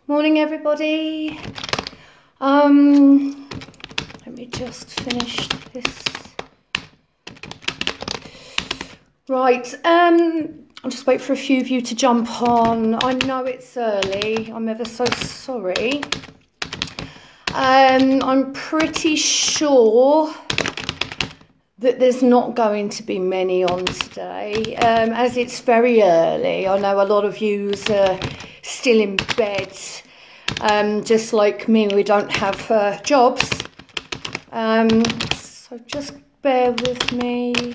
Morning, everybody. Let me just finish this. Right, I'll just wait for a few of you to jump on. I know it's early. I'm ever so sorry. I'm pretty sure that there's not going to be many on today, as it's very early. I know a lot of yous are still in bed, just like me. We don't have jobs, so just bear with me.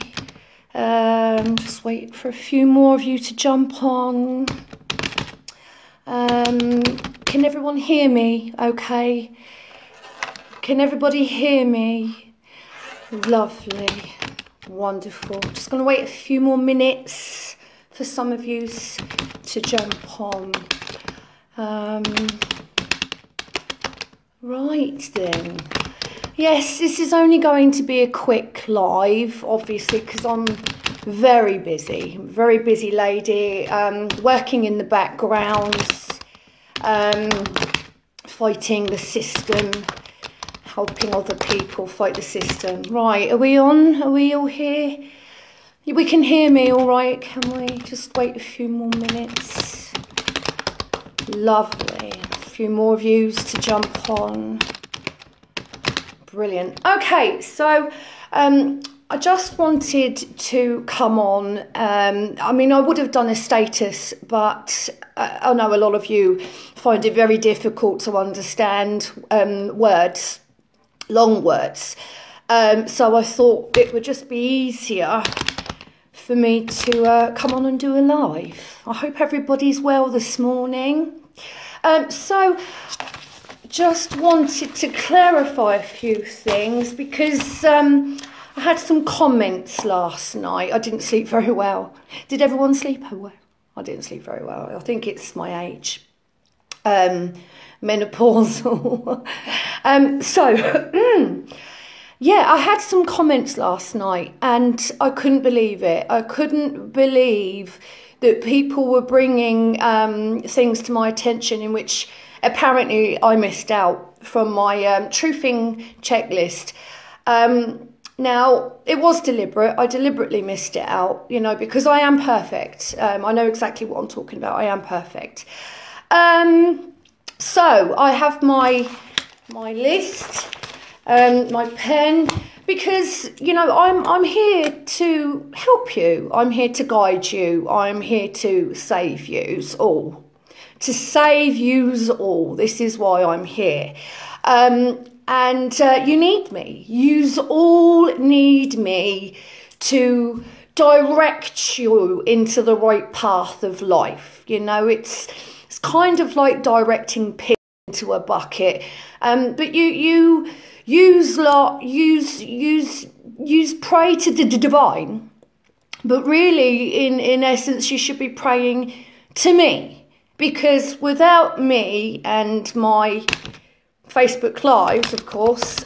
Just wait for a few more of you to jump on. Can everyone hear me okay? Can everybody hear me? Lovely, wonderful. Just going to wait a few more minutes for some of you to jump on. Right then. Yes, this is only going to be a quick live, obviously, because I'm very busy lady, working in the background, fighting the system, helping other people fight the system. Right, are we on? Are we all here? We can hear me all right, can we? Just wait a few more minutes. Lovely. A few more views to jump on. Brilliant. Okay, so I just wanted to come on. I mean, I would have done a status, but I know a lot of you find it very difficult to understand words, long words. So I thought it would just be easier for me to come on and do a live. I hope everybody's well this morning. So just wanted to clarify a few things because I had some comments last night. I didn't sleep very well. Did everyone sleep well? I didn't sleep very well. I think it's my age. Menopausal. Yeah, I had some comments last night and I couldn't believe it. I couldn't believe that people were bringing things to my attention in which apparently I missed out from my truthing checklist. Now, it was deliberate. I deliberately missed it out, you know, because I am perfect. I know exactly what I'm talking about. I am perfect. So I have my list. My pen, because you know I'm here to help you. I'm here to guide you. I'm here to save yous all. To save yous all. This is why I'm here. And you need me. Yous all need me to direct you into the right path of life. You know, it's kind of like directing pigs into a bucket. But you use pray to the divine, but really in essence you should be praying to me, because without me and my Facebook lives, of course,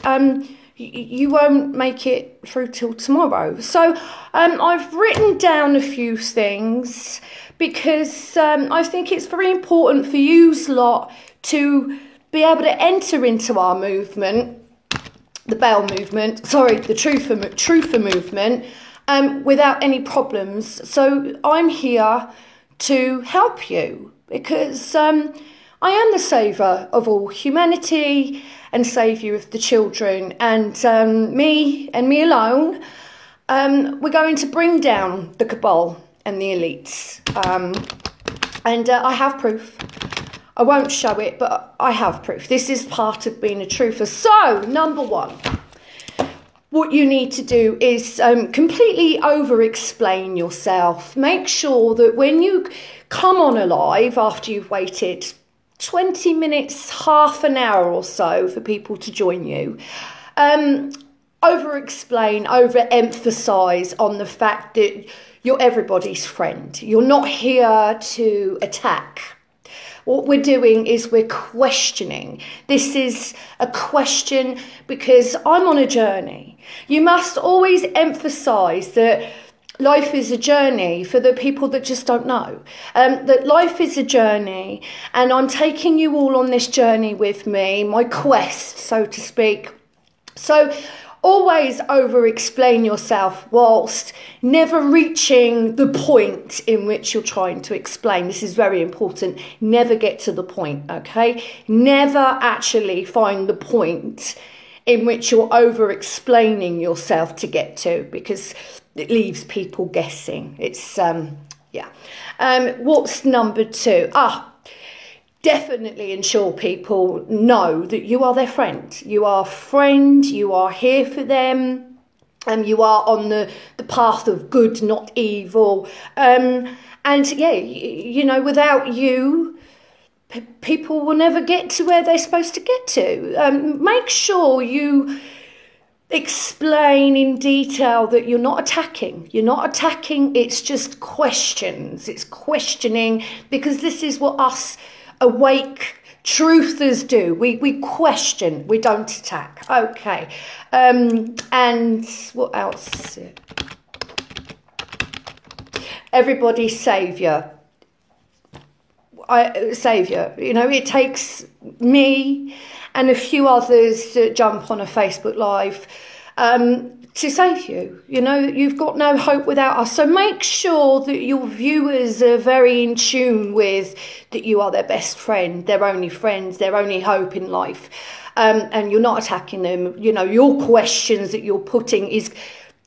you won't make it through till tomorrow. So I've written down a few things because I think it's very important for you lot to be able to enter into our movement, the Bell movement, sorry, the Troofer movement, without any problems. So I'm here to help you because I am the saviour of all humanity and saviour of the children. And me alone, we're going to bring down the cabal and the elites. And I have proof. I won't show it, but I have proof. This is part of being a truther. So, number one, what you need to do is completely over-explain yourself. Make sure that when you come on a live after you've waited 20 minutes, half an hour or so for people to join you, over-explain, over-emphasise on the fact that you're everybody's friend. You're not here to attack. What we're doing is we're questioning. This is a question because I'm on a journey. You must always emphasize that life is a journey for the people that just don't know. That life is a journey, and I'm taking you all on this journey with me, my quest, so to speak. So always over-explain yourself whilst never reaching the point in which you're trying to explain. This is very important. Never get to the point, okay? Never actually find the point in which you're over-explaining yourself to get to, because it leaves people guessing. It's, what's number 2? Definitely ensure people know that you are their friend. You are a friend, you are here for them, and you are on the path of good, not evil. Without you, people will never get to where they're supposed to get to. Make sure you explain in detail that you're not attacking. You're not attacking, it's just questions. It's questioning, because this is what us awake truthers do. We question, we don't attack. Okay. And what else? Everybody's saviour. Saviour. You know, it takes me and a few others that jump on a Facebook Live to save you. You know, you've got no hope without us. So make sure that your viewers are very in tune with that you are their best friend, their only friends, their only hope in life. And you're not attacking them. You know, your questions that you're putting is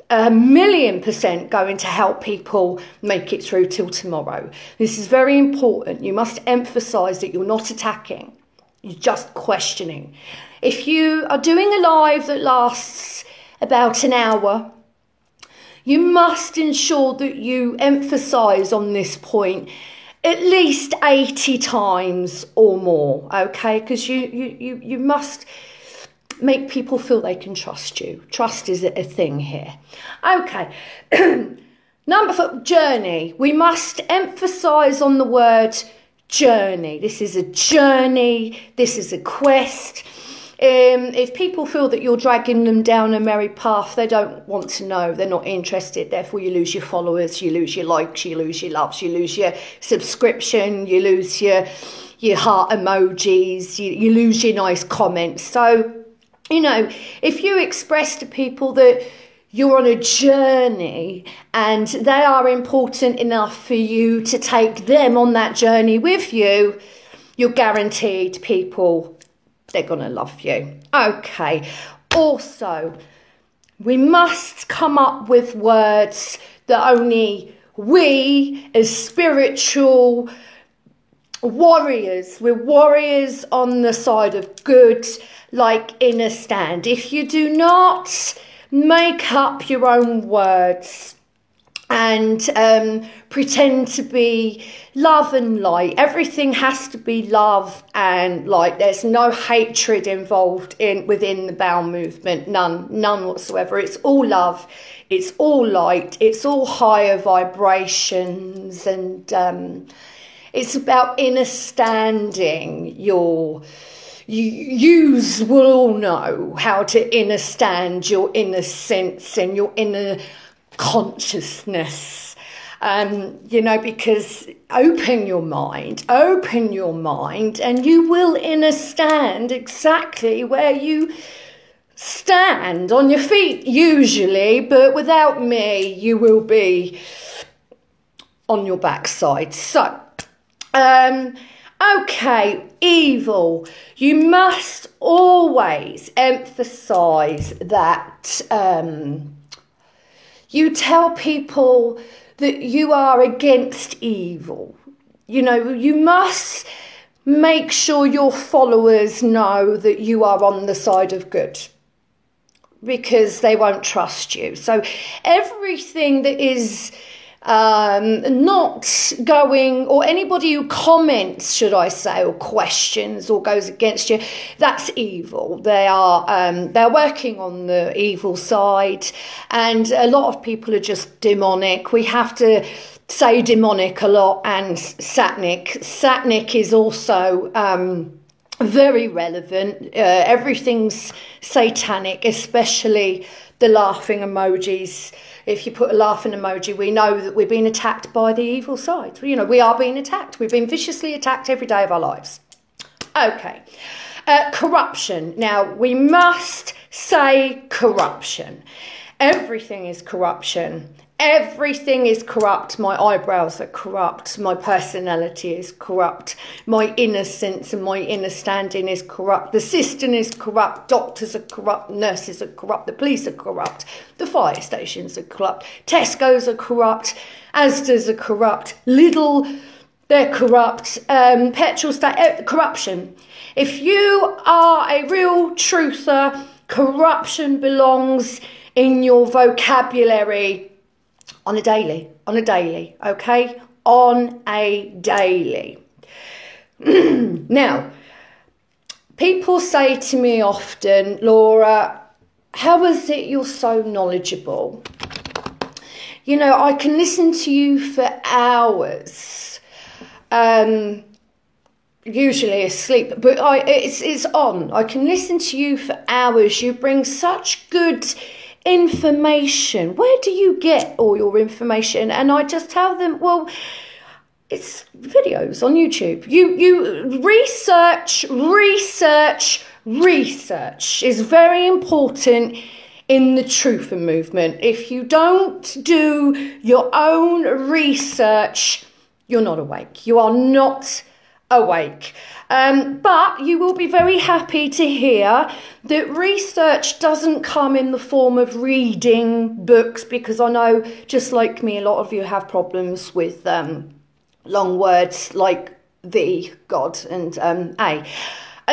1,000,000% going to help people make it through till tomorrow. This is very important. You must emphasize that you're not attacking. You're just questioning. If you are doing a live that lasts about an hour, you must ensure that you emphasize on this point at least 80 times or more, okay? Because you must make people feel they can trust you. Trust is a thing here. Okay. Number 4, journey. We must emphasize on the word journey. This is a journey. This is a quest. If people feel that you're dragging them down a merry path, they don't want to know. They're not interested. Therefore, you lose your followers, you lose your likes, you lose your loves, you lose your subscription, you lose your heart emojis, you lose your nice comments. So, you know, if you express to people that you're on a journey and they are important enough for you to take them on that journey with you, you're guaranteed people, they're going to love you. Okay. Also, we must come up with words that only we as spiritual warriors, we're warriors on the side of good, like inner stand. If you do not make up your own words and pretend to be love and light, everything has to be love and light. There's no hatred involved within the bowel movement, none whatsoever. It's all love, it's all light, it's all higher vibrations, and it's about inner standing. Yous will all know how to inner stand your inner sense and your inner consciousness, because open your mind, and you will inner stand exactly where you stand, on your feet usually, but without me, you will be on your backside. So, okay, evil. You must always emphasize that you tell people that you are against evil. You know, you must make sure your followers know that you are on the side of good, because they won't trust you. So everything that is not going, or anybody who comments, should I say, or questions or goes against you, that's evil. They're working on the evil side, and a lot of people are just demonic. We have to say demonic a lot and satanic. Satanic is also very relevant. Everything's satanic, especially the laughing emojis. If you put a laughing emoji, we know that we're being attacked by the evil side. You know, we are being attacked. We've been viciously attacked every day of our lives. Okay. Corruption. Now, we must say corruption. Everything is corruption. Everything is corrupt. My eyebrows are corrupt. My personality is corrupt. My innocence and my understanding is corrupt. The system is corrupt. Doctors are corrupt. Nurses are corrupt. The police are corrupt. The fire stations are corrupt. Tesco's are corrupt. Asda's are corrupt. Lidl, they're corrupt. Petrol station, corruption. If you are a real truther, corruption belongs in your vocabulary. On a daily, okay? On a daily. Now, people say to me often, Laura, how is it you're so knowledgeable? You know, I can listen to you for hours, usually asleep, but it's on. I can listen to you for hours. You bring such good information. Where do you get all your information? And I just tell them, well, it's videos on YouTube. You research is very important in the Trooper movement. If you don't do your own research, you're not awake. You are not awake. But you will be very happy to hear that research doesn't come in the form of reading books, because I know, just like me, a lot of you have problems with long words like the, God, and a.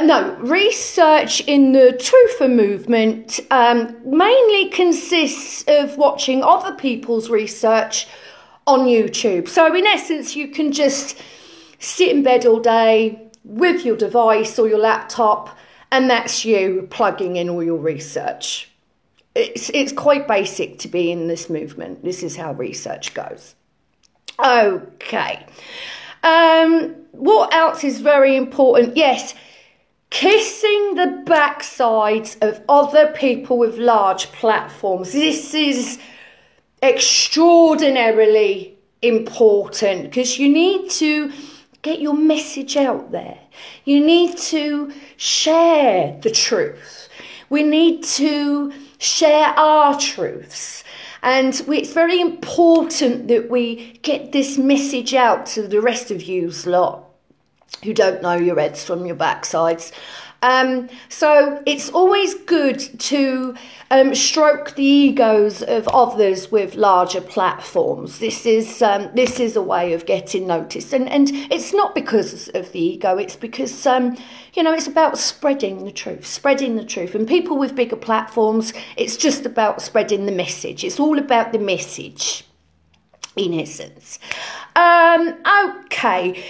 No, research in the Trooper movement mainly consists of watching other people's research on YouTube. So in essence, you can just sit in bed all day with your device or your laptop, and that's you plugging in all your research. It's quite basic to be in this movement. This is how research goes. Okay. What else is very important? Yes, kissing the backsides of other people with large platforms. This is extraordinarily important, because you need to get your message out there. You need to share the truth. We need to share our truths. And it's very important that we get this message out to the rest of yous lot who don't know your heads from your backsides. So it's always good to stroke the egos of others with larger platforms. This is a way of getting noticed, and it's not because of the ego. It's because you know, it's about spreading the truth. And people with bigger platforms, it's just about spreading the message. It's all about the message, in essence. Okay.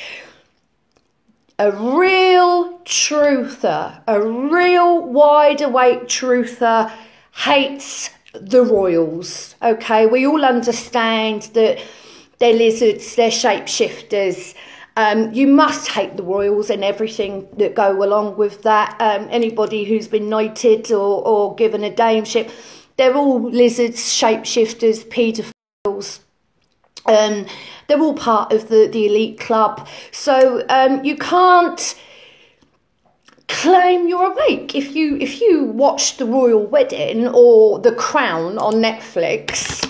A real truther, a real wide-awake truther hates the royals, okay? We all understand that they're lizards, they're shapeshifters. You must hate the royals and everything that go along with that. Anybody who's been knighted or given a dameship, they're all lizards, shapeshifters, paedophiles. They're all part of the elite club. So you can't claim you're awake. If you watch The Royal Wedding or The Crown on Netflix,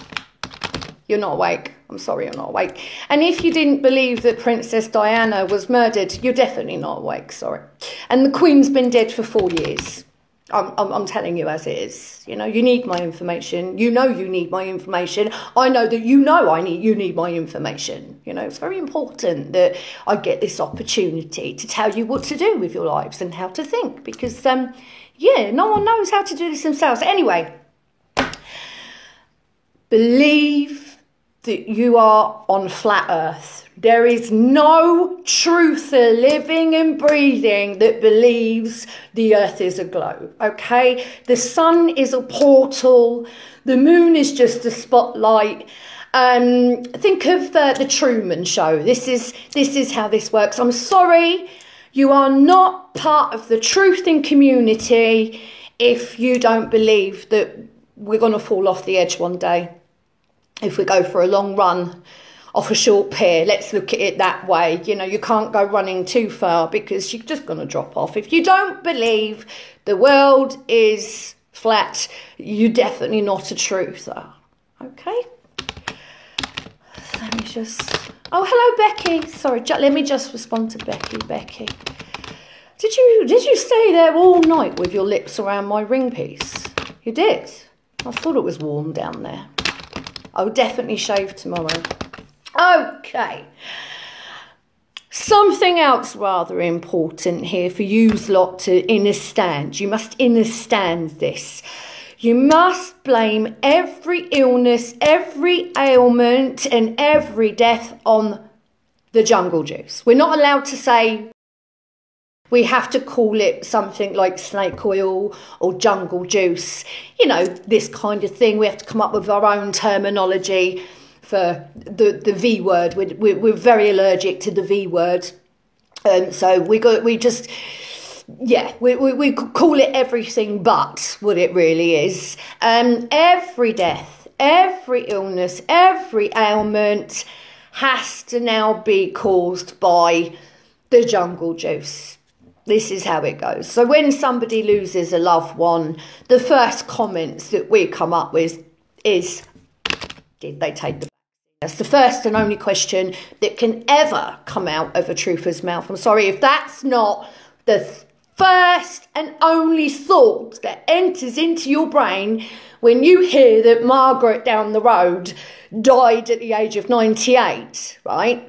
you're not awake. I'm sorry, you're not awake. And if you didn't believe that Princess Diana was murdered, you're definitely not awake, sorry. And the Queen's been dead for 4 years. I'm telling you as it is. You know, you need my information. You know you need my information. I know that you know you need my information. You know, it's very important that I get this opportunity to tell you what to do with your lives and how to think. Because, yeah, no one knows how to do this themselves. Anyway, believe that you are on flat earth. There is no truther living and breathing that believes the earth is a globe, okay? The sun is a portal, the moon is just a spotlight, Think of the Truman Show. This is how this works. I'm sorry, you are not part of the truthing community if you don't believe that we're going to fall off the edge one day. If we go for a long run off a short pier, let's look at it that way. You know, you can't go running too far because you're just going to drop off. If you don't believe the world is flat, you're definitely not a truther. Okay? Let me just... Oh, hello, Becky. Sorry, let me just respond to Becky. Becky, did you stay there all night with your lips around my ring piece? You did? I thought it was warm down there. I'll definitely shave tomorrow. Okay. Something else rather important here for you lot to understand. You must understand this. You must blame every illness, every ailment and every death on the jungle juice. We're not allowed to say, we have to call it something like snake oil or jungle juice. You know, this kind of thing. We have to come up with our own terminology for the V word. We're very allergic to the V word. So we call it everything but what it really is. Every death, every illness, every ailment has to now be caused by the jungle juice. This is how it goes. So when somebody loses a loved one, the first comments that we come up with is, did they take the vaccine? That's the first and only question that can ever come out of a truther's mouth. I'm sorry, if that's not the first and only thought that enters into your brain when you hear that Margaret down the road died at the age of 98, right?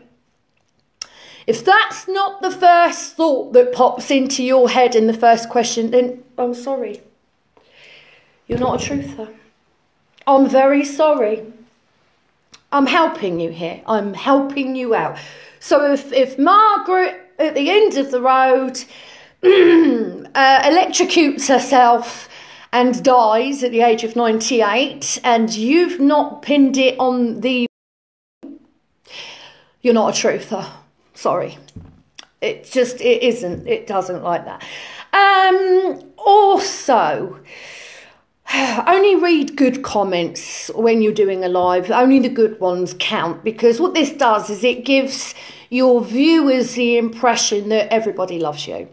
If that's not the first thought that pops into your head in the first question, then I'm sorry. You're not a truther. I'm very sorry. I'm helping you here. I'm helping you out. So if Margaret at the end of the road electrocutes herself and dies at the age of 98 and you've not pinned it on the... You're not a truther. Sorry. It isn't. It doesn't like that. Also, only read good comments when you're doing a live. Only the good ones count, because what this does is it gives your viewers the impression that everybody loves you.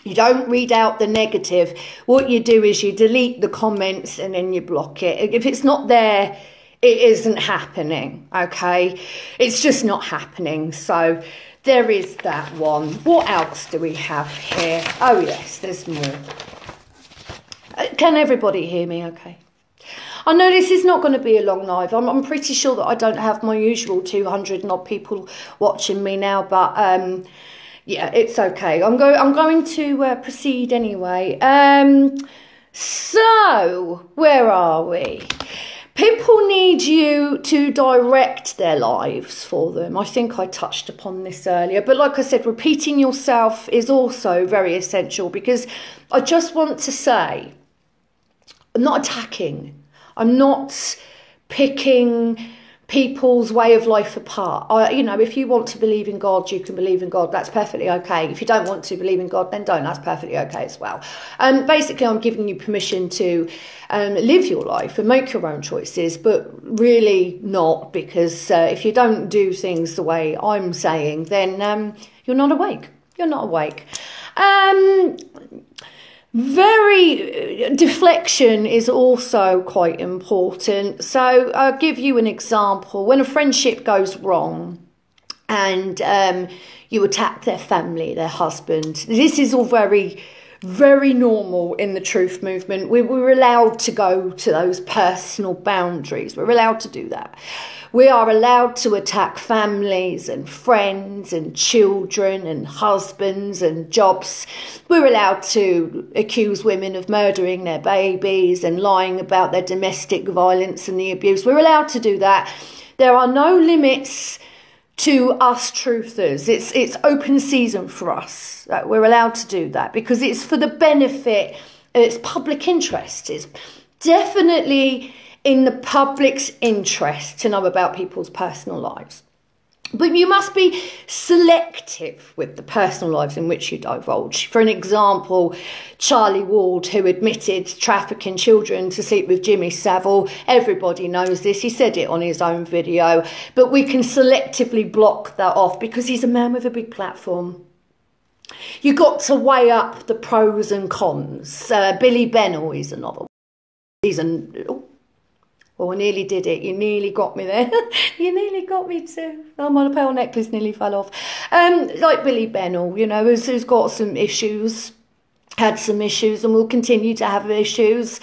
You don't read out the negative. What you do is you delete the comments and then you block it. If it's not there, it isn't happening, okay? It's just not happening. So there is that one. What else do we have here? Oh, yes, there's more. Can everybody hear me okay? I know this is not going to be a long live. I'm pretty sure that I don't have my usual 200 and odd people watching me now, but yeah, it's okay. I'm going to proceed anyway. So, where are we? People need you to direct their lives for them. I think I touched upon this earlier. But like I said, repeating yourself is also very essential, because I just want to say, I'm not attacking. I'm not picking people's way of life apart. You know, if you want to believe in God, you can believe in God. That's perfectly okay. If you don't want to believe in God, then don't. That's perfectly okay as well. Basically, I'm giving you permission to live your life and make your own choices, but really not, because if you don't do things the way I'm saying, then you're not awake. You're not awake. Deflection is also quite important. So I'll give you an example. When a friendship goes wrong and you attack their family, their husband, this is all very, very normal in the truth movement. We're allowed to go to those personal boundaries. We're allowed to do that. We are allowed to attack families and friends and children and husbands and jobs. We're allowed to accuse women of murdering their babies and lying about their domestic violence and the abuse. We're allowed to do that. There are no limits to us truthers. It's open season for us. We're allowed to do that because it's for the benefit, it's public interest. It's definitely in the public's interest to know about people's personal lives. But you must be selective with the personal lives in which you divulge. For an example, Charlie Ward, who admitted trafficking children to sleep with Jimmy Savile. Everybody knows this. He said it on his own video. But we can selectively block that off because he's a man with a big platform. You got to weigh up the pros and cons. Billy Bennell is another one. Oh, I nearly did it. You nearly got me there. You nearly got me too. Oh, my pearl necklace nearly fell off. Like Billy Bennell, you know, who's got some issues, had some issues and will continue to have issues.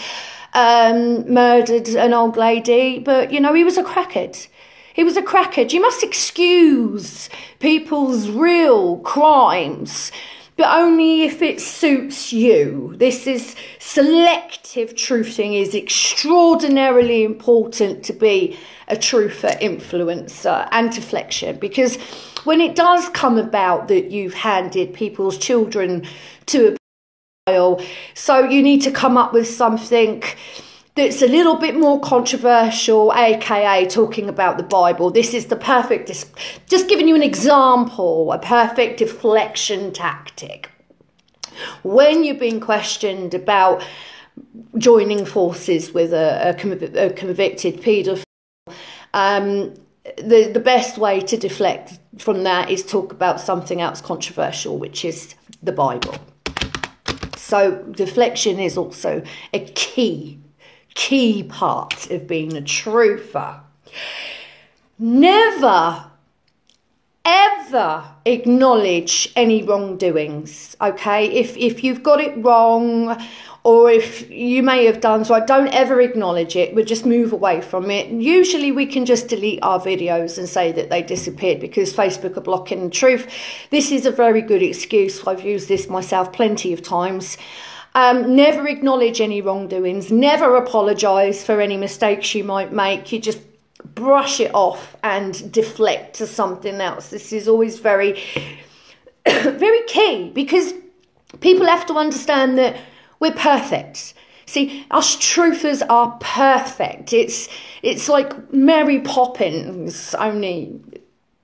Murdered an old lady, but, you know, he was a crackhead. He was a crackhead. You must excuse people's real crimes, but only if it suits you. This is selective truthing is extraordinarily important to be a truther, influencer and deflection, because when it does come about that you've handed people's children to a pedophile, so you need to come up with something that's a little bit more controversial, aka talking about the Bible. This is the perfect, just giving you an example, a perfect deflection tactic. When you're being questioned about joining forces with a convicted paedophile, the best way to deflect from that is talk about something else controversial, which is the Bible. So deflection is also a key part of being a truther. Never, ever acknowledge any wrongdoings, okay? If you've got it wrong, or if you may have done so, don't ever acknowledge it. We'll just move away from it. Usually we can just delete our videos and say that they disappeared because Facebook are blocking the truth. This is a very good excuse. I've used this myself plenty of times. Never acknowledge any wrongdoings, never apologise for any mistakes you might make. You just brush it off and deflect to something else. This is always very, very key, because people have to understand that we're perfect. See, us truthers are perfect. It's like Mary Poppins, only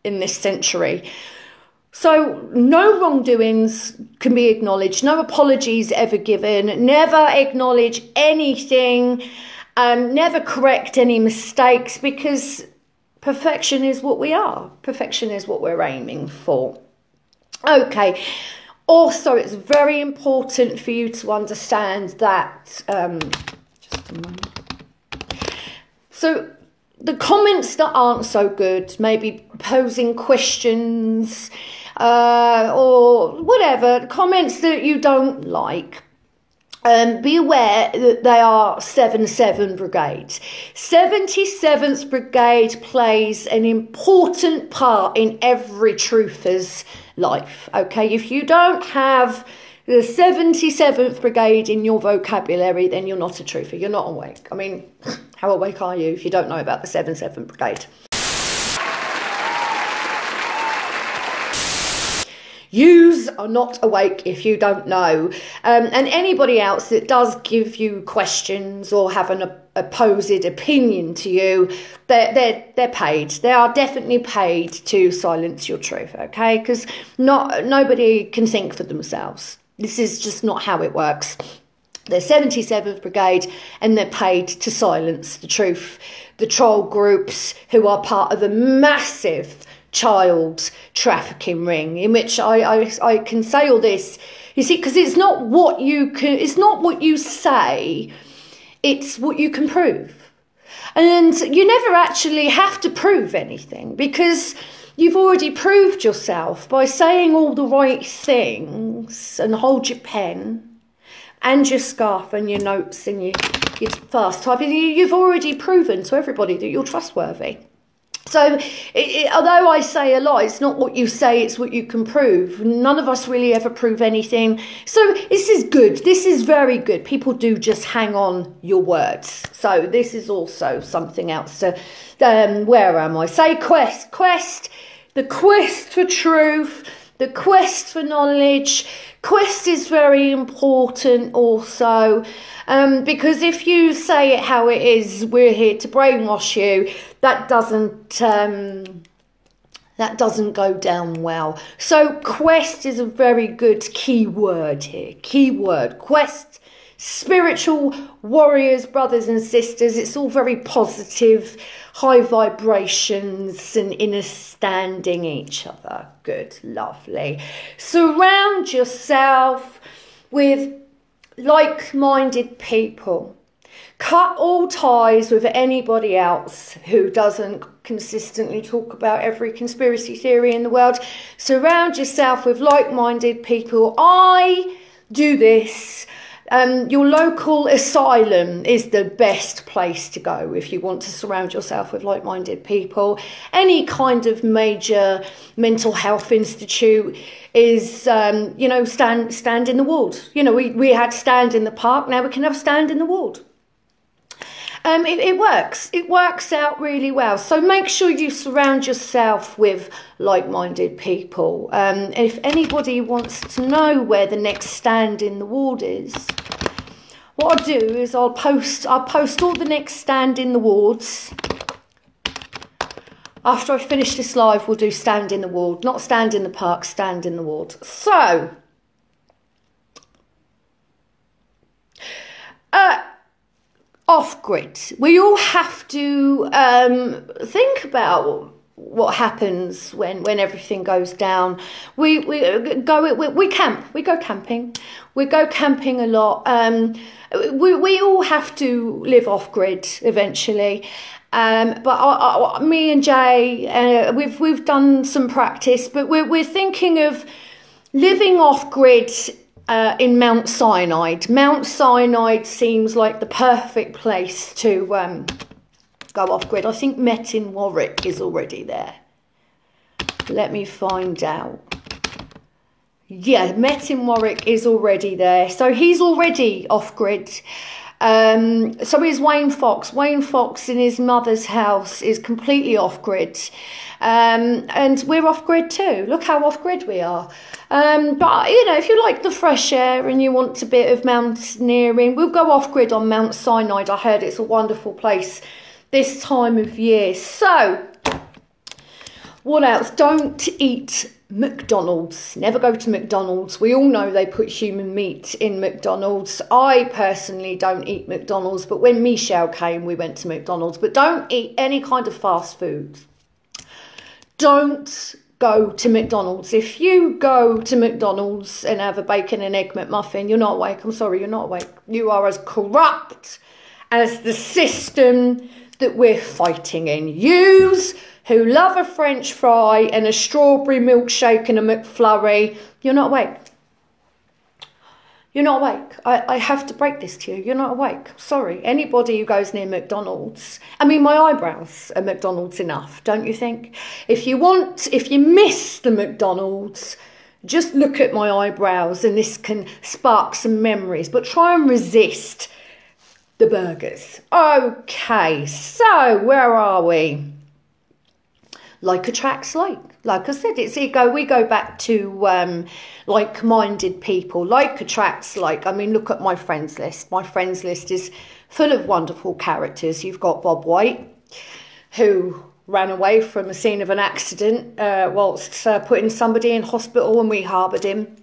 in this century. So no wrongdoings can be acknowledged, no apologies ever given, never acknowledge anything, never correct any mistakes, because perfection is what we are. Perfection is what we're aiming for. Okay, also it's very important for you to understand that, just a moment. So the comments that aren't so good, maybe posing questions, or whatever, comments that you don't like, be aware that they are 7-7 Brigade. 77th Brigade plays an important part in every truther's life, okay? If you don't have the 77th Brigade in your vocabulary, then you're not a truther, you're not awake. I mean, how awake are you if you don't know about the 77th Brigade? Yous are not awake if you don't know. And anybody else that does give you questions or have an opposed opinion to you, they're paid. They are definitely paid to silence your truth, okay? Because nobody can think for themselves. This is just not how it works. They're 77th Brigade and they're paid to silence the truth. The troll groups who are part of a massive child trafficking ring, in which I can say all this, you see, because it's not what you say, it's what you can prove. And you never actually have to prove anything, because you've already proved yourself by saying all the right things and hold your pen and your scarf and your notes and your fast typing. You've already proven to everybody that you're trustworthy. So although I say a lot, it's not what you say, it's what you can prove. None of us really ever prove anything. So this is good. This is very good. People do just hang on your words. So this is also something else to, where am I? Say quest, the quest for truth, the quest for knowledge. Quest is very important also. Because if you say it how it is, we're here to brainwash you, that doesn't go down well. So quest is a very good key word here. Key word, quest, spiritual warriors, brothers and sisters. It's all very positive, high vibrations and understanding each other. Good, lovely. Surround yourself with like-minded people. Cut all ties with anybody else who doesn't consistently talk about every conspiracy theory in the world. Surround yourself with like-minded people. I do this. Your local asylum is the best place to go if you want to surround yourself with like-minded people. Any kind of major mental health institute is, you know, stand in the ward. You know, we had stand in the park, now we can have stand in the ward. It works. It works out really well. So make sure you surround yourself with like-minded people. If anybody wants to know where the next stand in the ward is, what I'll do is I'll post all the next stand in the wards. After I finish this live, we'll do stand in the ward, not stand in the park, stand in the ward. So, off-grid. We all have to think about what happens when everything goes down. We camp. We go camping. We go camping a lot. We all have to live off-grid eventually. But me and Jay, we've done some practice, but we're thinking of living off-grid. In Mount Sinai. Mount Sinai seems like the perfect place to go off-grid. I think Metin Warwick is already there. Let me find out. Yeah, Metin Warwick is already there. So he's already off-grid. So is Wayne Fox. Wayne Fox in his mother's house is completely off-grid. And we're off-grid too. Look how off-grid we are. But, you know, if you like the fresh air and you want a bit of mountaineering, we'll go off-grid on Mount Sinai. I heard it's a wonderful place this time of year. So, what else? Don't eat McDonald's. Never go to McDonald's. We all know they put human meat in McDonald's. I personally don't eat McDonald's, but when Michelle came, we went to McDonald's. But don't eat any kind of fast food. Don't go to McDonald's. If you go to McDonald's and have a bacon and egg McMuffin, you're not awake. I'm sorry, you're not awake. You are as corrupt as the system that we're fighting in. Yous who love a French fry and a strawberry milkshake and a McFlurry, you're not awake. You're not awake. I have to break this to you. You're not awake. Sorry. Anybody who goes near McDonald's. I mean, my eyebrows are McDonald's enough, don't you think? If you miss the McDonald's, just look at my eyebrows and this can spark some memories. But try and resist the burgers. Okay, so where are we? Like attracts like. Like I said, we go back to like-minded people. Like attracts like. I mean, look at my friends list. My friends list is full of wonderful characters. You've got Bob White, who ran away from a scene of an accident whilst putting somebody in hospital, and we harboured him.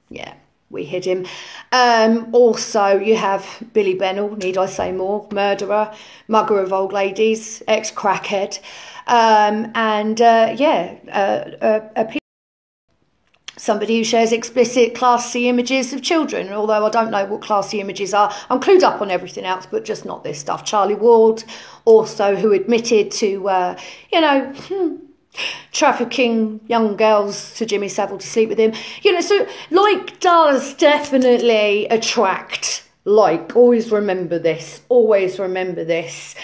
Yeah, we hid him. Also, you have Billy Bennell, need I say more? Murderer, mugger of old ladies, ex-crackhead. Somebody who shares explicit classy images of children, although I don't know what classy images are. I'm clued up on everything else, but just not this stuff. Charlie Ward, also, who admitted to, trafficking young girls to Jimmy Savile to sleep with him. You know, so like does definitely attract like. Always remember this. Always remember this.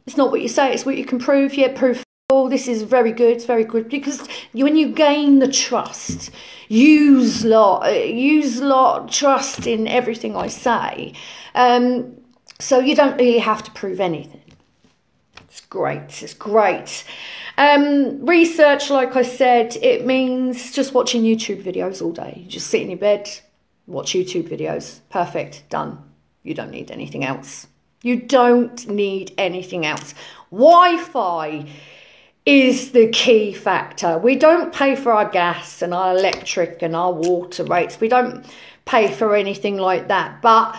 It's not what you say, it's what you can prove. Yeah, proof. Oh, this is very good. It's very good because when you gain the trust, use lot trust in everything I say. So you don't really have to prove anything. It's great. It's great. Research, like I said, it means just watching YouTube videos all day. You just sit in your bed, watch YouTube videos. Perfect, done. You don't need anything else. You don't need anything else. Wi-Fi is the key factor. We don't pay for our gas and our electric and our water rates. We don't pay for anything like that. But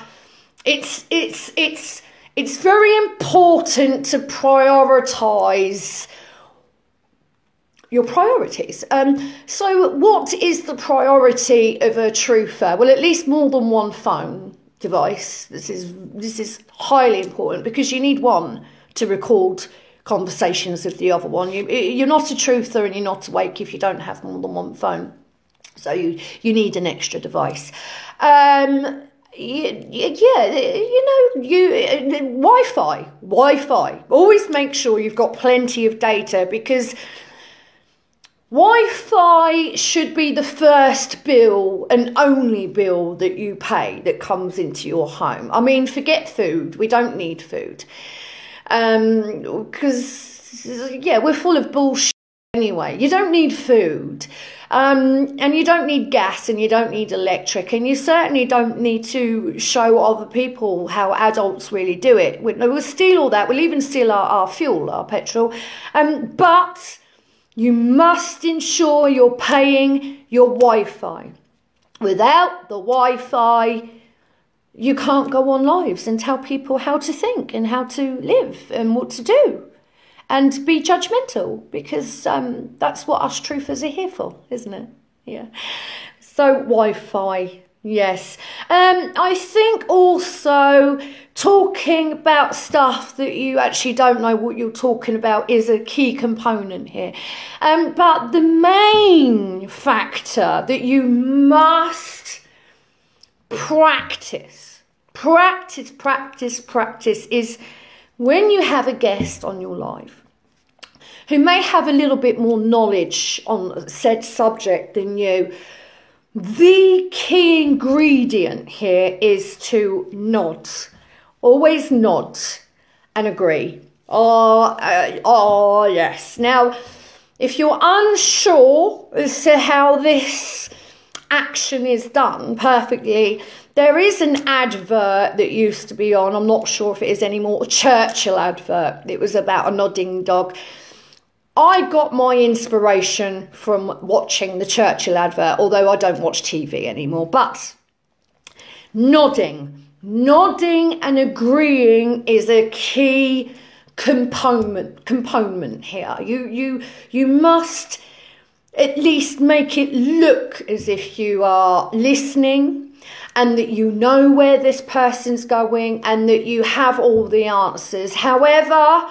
it's very important to prioritise your priorities. So what is the priority of a truther? Well, at least more than one phone device. This is highly important, because you need one to record conversations with the other one. You're not a truther and you're not awake if you don't have more than one phone. So you need an extra device. Wi-Fi. Always make sure you've got plenty of data, because Wi-Fi should be the first bill and only bill that you pay that comes into your home. I mean, forget food. We don't need food. Because, we're full of bullshit anyway. You don't need food. And you don't need gas, and you don't need electric, and you certainly don't need to show other people how adults really do it. We'll steal all that. We'll even steal our fuel, our petrol. But you must ensure you're paying your Wi-Fi. Without the Wi-Fi, you can't go on lives and tell people how to think and how to live and what to do and be judgmental, because that's what us truthers are here for, isn't it? Yeah. So Wi-Fi, yes. I think also talking about stuff that you actually don't know what you're talking about is a key component here. But the main factor that you must practice is when you have a guest on your live who may have a little bit more knowledge on said subject than you, the key ingredient here is to nod. Always nod and agree. Oh, yes. Now, if you're unsure as to how this action is done perfectly, there is an advert that used to be on, I'm not sure if it is anymore, a Churchill advert. It was about a nodding dog. I got my inspiration from watching the Churchill advert, although I don't watch TV anymore. But nodding and agreeing is a key component here. You must at least make it look as if you are listening, and that you know where this person's going, and that you have all the answers. However,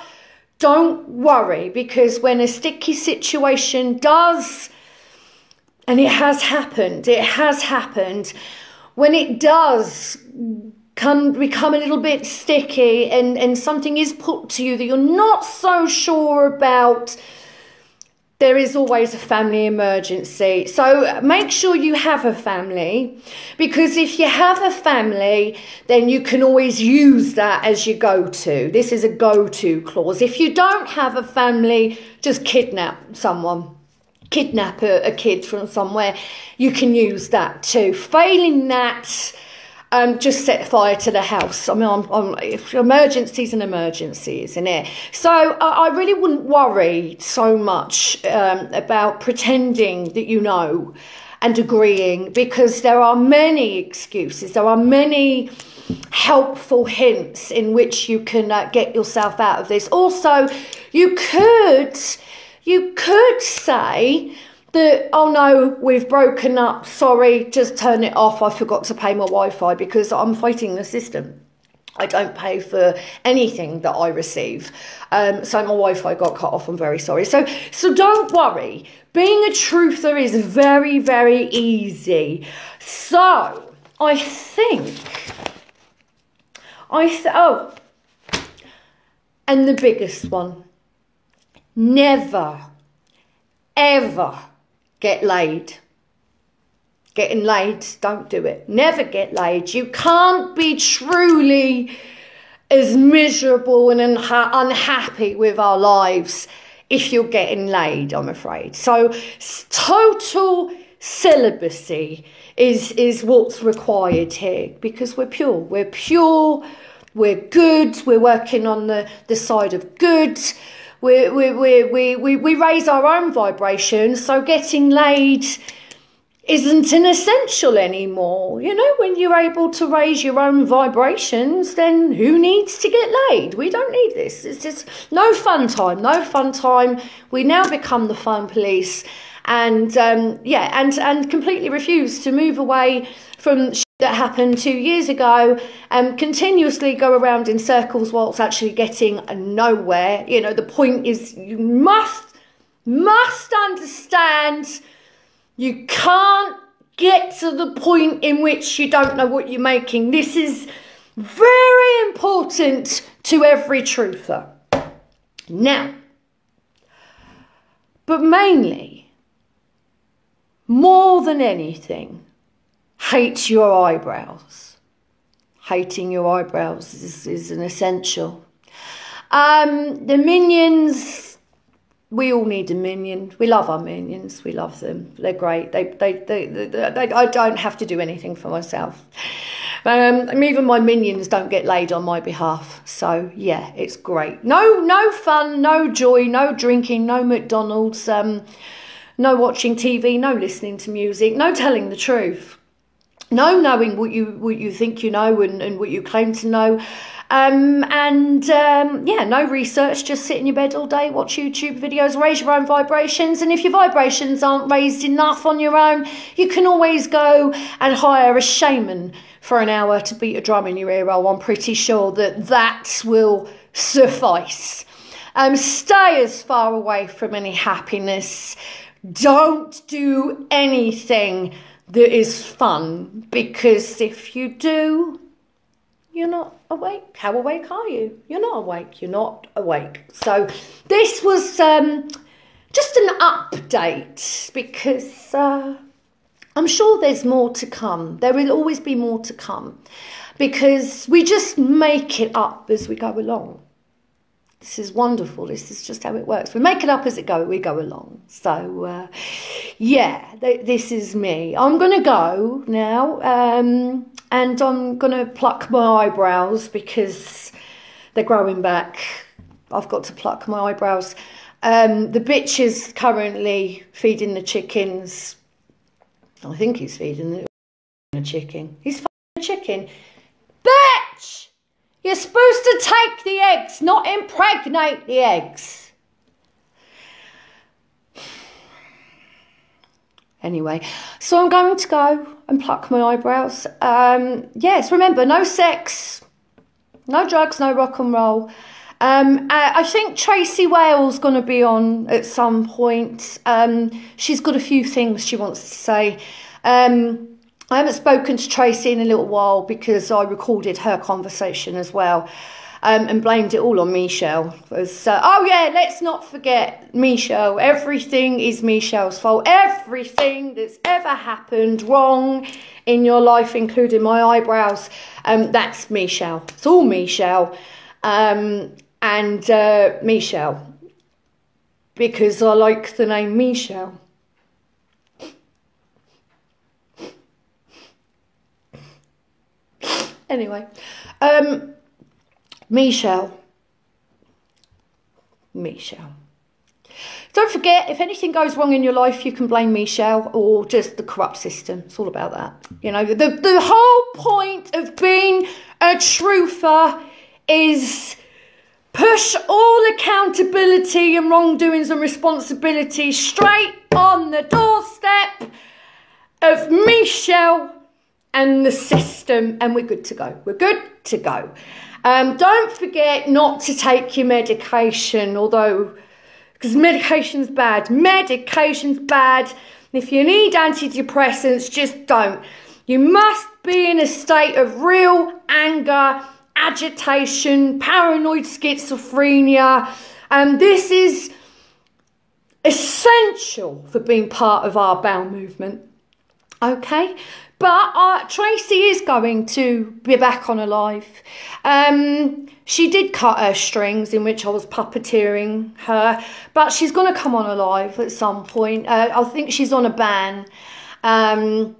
don't worry, because when a sticky situation does, and it has happened, when it does become a little bit sticky and something is put to you that you're not so sure about, there is always a family emergency. So make sure you have a family, because if you have a family, then you can always use that as your go-to. This is a go-to clause. If you don't have a family, just kidnap someone. Kidnap a kid from somewhere. You can use that too. Failing that, just set fire to the house. I mean, emergency's an emergency, isn't it? So I really wouldn't worry so much about pretending that you know and agreeing, because there are many excuses. There are many helpful hints in which you can get yourself out of this. Also, you could say that, oh no, we've broken up, sorry, just turn it off, I forgot to pay my Wi-Fi because I'm fighting the system. I don't pay for anything that I receive. So my Wi-Fi got cut off, I'm very sorry. So don't worry. Being a truther is very, very easy. So I think, and the biggest one, never, ever get laid. Getting laid, don't do it. Never get laid. You can't be truly as miserable and unhappy with our lives if you're getting laid, I'm afraid. So total celibacy is what's required here, because we're pure, we're good, we're working on the side of good, we raise our own vibrations, so getting laid isn't an essential anymore. You know, when you're able to raise your own vibrations, then who needs to get laid? We don't need this. It's just no fun time. We now become the fun police, and and completely refuse to move away from that happened 2 years ago, and continuously go around in circles whilst actually getting nowhere. You know, the point is, you must understand, you can't get to the point in which you don't know what you're making. This is very important to every truther. Now, but mainly, more than anything, hate your eyebrows. Hating your eyebrows is an essential. The minions, we all need a minion. We love our minions. We love them. They're great. I don't have to do anything for myself. Even my minions don't get laid on my behalf. So yeah, it's great. No fun, no joy, no drinking, no McDonald's, no watching TV, no listening to music, no telling the truth. No knowing what you think you know and what you claim to know. No research, just sit in your bed all day, watch YouTube videos, raise your own vibrations, and if your vibrations aren't raised enough on your own, you can always go and hire a shaman for an hour to beat a drum in your ear roll. I'm pretty sure that will suffice. Stay as far away from any happiness. Don't do anything that is fun, because if you do, you're not awake. How awake are you? You're not awake. You're not awake. So this was just an update, because I'm sure there's more to come. There will always be more to come, because we just make it up as we go along. This is wonderful. This is just how it works. We make it up as we go along. So, this is me. I'm going to go now, and I'm going to pluck my eyebrows because they're growing back. I've got to pluck my eyebrows. The bitch is currently feeding the chickens. I think he's feeding the chicken. He's feeding the chicken. Bitch! You're supposed to take the eggs, not impregnate the eggs. Anyway, so I'm going to go and pluck my eyebrows. Yes, remember, no sex, no drugs, no rock and roll. I think Tracy Whale's going to be on at some point. She's got a few things she wants to say. I haven't spoken to Tracy in a little while because I recorded her conversation as well, and blamed it all on Michelle. Oh yeah, let's not forget Michelle. Everything is Michelle's fault. Everything that's ever happened wrong in your life, including my eyebrows, that's Michelle. It's all Michelle. Michelle, because I like the name Michelle. Anyway, Michelle. Don't forget, if anything goes wrong in your life, you can blame Michelle or just the corrupt system. It's all about that. You know, the whole point of being a truther is push all accountability and wrongdoings and responsibility straight on the doorstep of Michelle and the system, and we're good to go. We're good to go. Don't forget not to take your medication, because medication's bad. Medication's bad. If you need antidepressants, just don't. You must be in a state of real anger, agitation, paranoid schizophrenia. This is essential for being part of our bowel movement. Okay? But Tracy is going to be back on Alive. She did cut her strings, in which I was puppeteering her, but she's going to come on Alive at some point. I think she's on a ban. her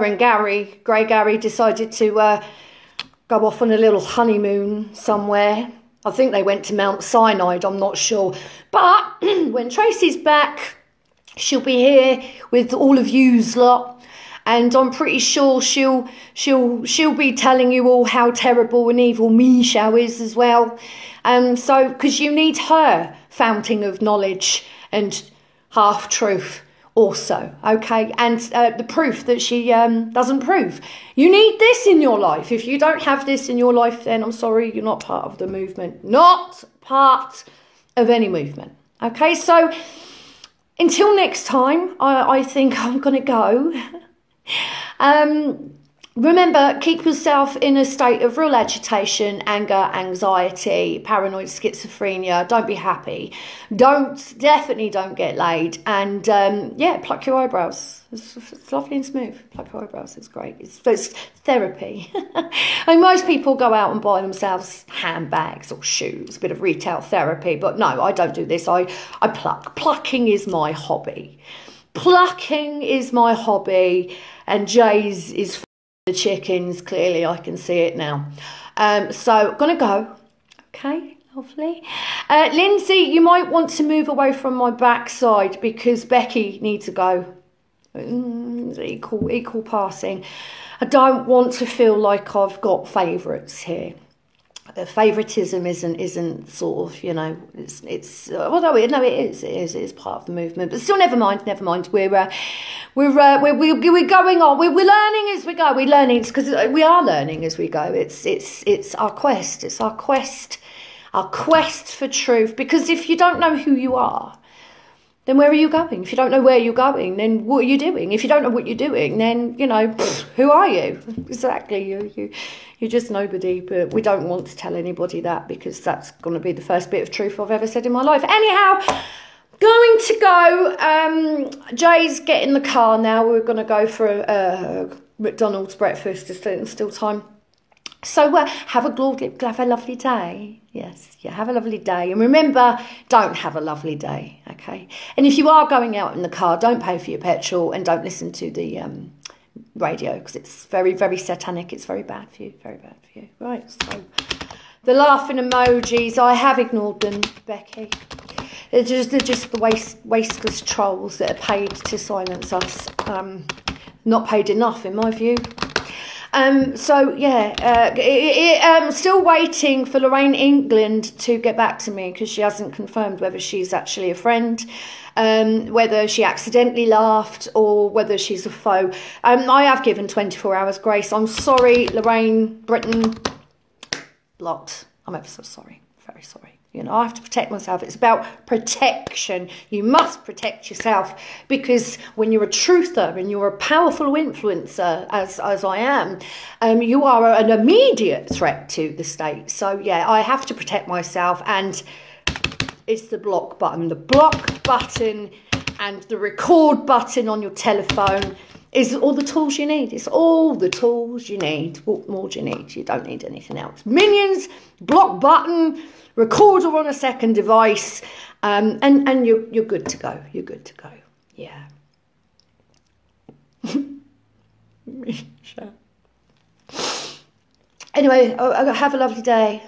and Grey Gary decided to go off on a little honeymoon somewhere. I think they went to Mount Sinai, I'm not sure. But when Tracy's back, she'll be here with all of yous lot, and I'm pretty sure she'll be telling you all how terrible and evil Michelle is as well. So because you need her fountain of knowledge and half truth also, okay, and the proof that she doesn't prove. You need this in your life. If you don't have this in your life, then I'm sorry, you're not part of the movement, not part of any movement. Okay, so until next time, I think I'm gonna go. Remember, keep yourself in a state of real agitation, anger, anxiety, paranoid schizophrenia. Don't be happy. Definitely don't get laid. And yeah, pluck your eyebrows. It's lovely and smooth. Pluck your eyebrows. It's great. It's therapy. I mean, most people go out and buy themselves handbags or shoes, a bit of retail therapy. But no, I don't do this. I pluck. Plucking is my hobby. Plucking is my hobby. And Jay's is the chickens. Clearly I can see it now. So gonna go. Okay, lovely. Lindsay, you might want to move away from my backside because Becky needs to go. Equal passing. I don't want to feel like I've got favourites here. Favoritism isn't sort of, you know, it's well, no, it is part of the movement, but still, never mind. We're going on. We're learning as we go. We're learning because we are learning as we go. It's our quest. It's our quest for truth. Because if you don't know who you are, then where are you going? If you don't know where you're going, then what are you doing? If you don't know what you're doing, then, you know, who are you? Exactly, you're just nobody. But we don't want to tell anybody that because that's going to be the first bit of truth I've ever said in my life. Anyhow, going to go. Jay's getting in the car now. We're going to go for a McDonald's breakfast. It's still time. So have a lovely day. Yes, yeah, have a lovely day. And remember, don't have a lovely day, okay? And if you are going out in the car, don't pay for your petrol and don't listen to the radio because it's very, very satanic. It's very bad for you, very bad for you. Right, so the laughing emojis, I have ignored them, Becky. They're just the wasteless trolls that are paid to silence us. Not paid enough, in my view. So yeah, still waiting for Lorraine England to get back to me because she hasn't confirmed whether she's actually a friend, whether she accidentally laughed or whether she's a foe. I have given 24 hours grace. I'm sorry, Lorraine, Britain, blocked. I'm ever so sorry, very sorry. You know, I have to protect myself. It's about protection. You must protect yourself because when you're a truther and you're a powerful influencer, as I am, you are an immediate threat to the state. So, yeah, I have to protect myself, and it's the block button. The block button and the record button on your telephone is all the tools you need. It's all the tools you need. What more do you need? You don't need anything else. Minions, block button, recorder on a second device, and you're good to go. You're good to go. Yeah. Anyway, have a lovely day.